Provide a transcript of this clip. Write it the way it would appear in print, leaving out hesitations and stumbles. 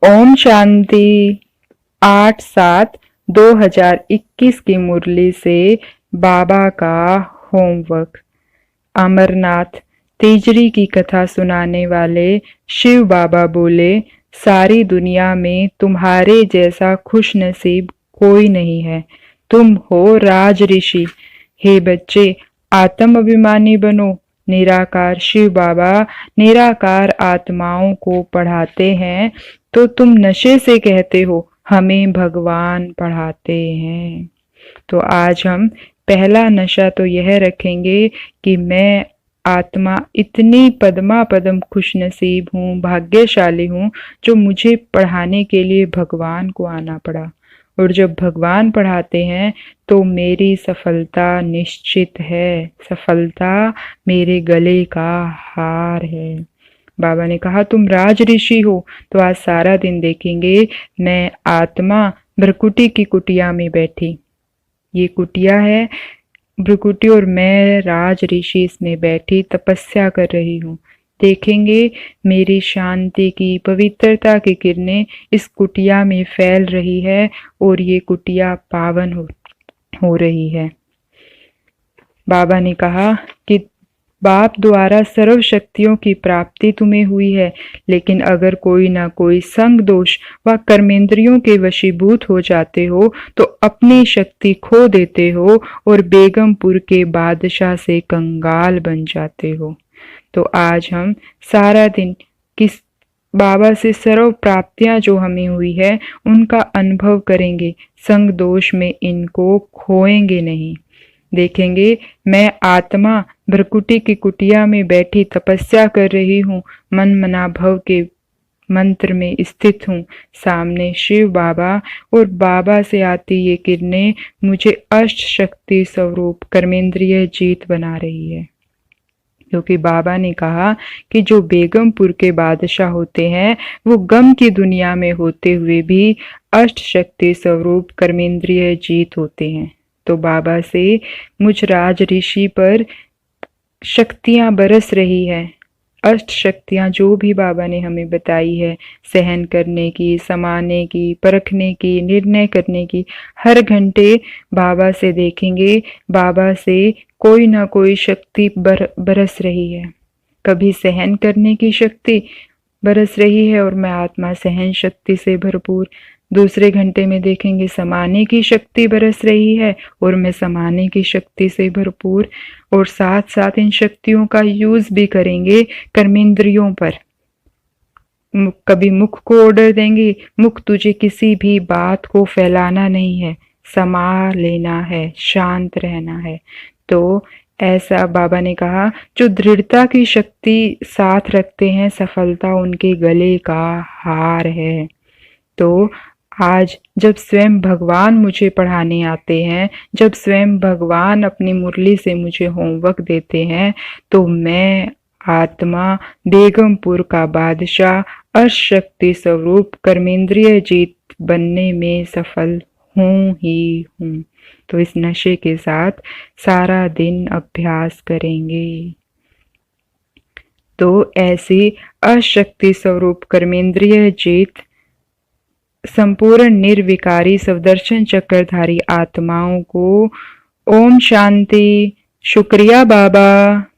ओम शांति। 8/7/2021 की मुरली से बाबा का होमवर्क। अमरनाथ तीजरी की कथा सुनाने वाले शिव बाबा बोले, सारी दुनिया में तुम्हारे जैसा खुश नसीब कोई नहीं है। तुम हो राज ऋषि। हे बच्चे, आत्म अभिमानी बनो। निराकार शिव बाबा निराकार आत्माओं को पढ़ाते हैं, तो तुम नशे से कहते हो हमें भगवान पढ़ाते हैं। तो आज हम पहला नशा तो यह रखेंगे कि मैं आत्मा इतनी पदमा पदम खुश नसीब हूँ, भाग्यशाली हूँ, जो मुझे पढ़ाने के लिए भगवान को आना पड़ा। और जब भगवान पढ़ाते हैं तो मेरी सफलता निश्चित है। सफलता मेरे गले का हार है। बाबा ने कहा तुम राज ऋषि हो, तो आज सारा दिन देखेंगे मैं आत्मा भ्रकुटी की कुटिया में बैठी। ये कुटिया है भ्रकुटी और मैं राज ऋषि इसमें बैठी तपस्या कर रही हूँ। देखेंगे मेरी शांति की पवित्रता की किरणें इस कुटिया में फैल रही है और ये कुटिया पावन हो रही है। बाबा ने कहा कि बाप द्वारा सर्व शक्तियों की प्राप्ति तुम्हें हुई है, लेकिन अगर कोई ना कोई संग दोष व कर्मेंद्रियों के वशीभूत हो जाते हो तो अपनी शक्ति खो देते हो और बेगमपुर के बादशाह से कंगाल बन जाते हो। तो आज हम सारा दिन किस बाबा से सर्व प्राप्तियां जो हमें हुई है उनका अनुभव करेंगे। संग दोष में इनको खोएंगे नहीं। देखेंगे मैं आत्मा भ्रकुटी की कुटिया में बैठी तपस्या कर रही हूँ, मन मना भव के मंत्र में स्थित हूँ। सामने शिव बाबा और बाबा से आती ये किरणें मुझे अष्ट शक्ति स्वरूप कर्मेंद्रिय जीत बना रही है। क्योंकि बाबा ने कहा कि जो बेगमपुर के बादशाह होते हैं वो गम की दुनिया में होते हुए भी अष्ट शक्ति स्वरूप कर्मेंद्रिय जीत होते हैं। तो बाबा से मुझ राज ऋषि पर शक्तियां बरस रही है। अष्ट शक्तियां जो भी बाबा ने हमें बताई है, सहन करने की, समाने की, परखने की, निर्णय करने की, हर घंटे बाबा से देखेंगे बाबा से कोई ना कोई शक्ति बरस रही है। कभी सहन करने की शक्ति बरस रही है और मैं आत्मा सहन शक्ति से भरपूर। दूसरे घंटे में देखेंगे समाने की शक्ति बरस रही है और मैं समाने की शक्ति से भरपूर। और साथ साथ इन शक्तियों का यूज भी करेंगे कर्मेंद्रियों पर। कभी मुख को ऑर्डर देंगे, मुख तुझे किसी भी बात को फैलाना नहीं है, समा लेना है, शांत रहना है। तो ऐसा बाबा ने कहा जो दृढ़ता की शक्ति साथ रखते हैं, सफलता उनके गले का हार है। तो आज जब स्वयं भगवान मुझे पढ़ाने आते हैं, जब स्वयं भगवान अपनी मुरली से मुझे होमवर्क देते हैं, तो मैं आत्मा बेगमपुर का बादशाह अशक्ति स्वरूप कर्मेंद्रिय जीत बनने में सफल हूँ ही हूँ। तो इस नशे के साथ सारा दिन अभ्यास करेंगे। तो ऐसी अशक्ति स्वरूप कर्मेंद्रिय जीत संपूर्ण निर्विकारी सवदर्शन चक्रधारी आत्माओं को ओम शांति। शुक्रिया बाबा।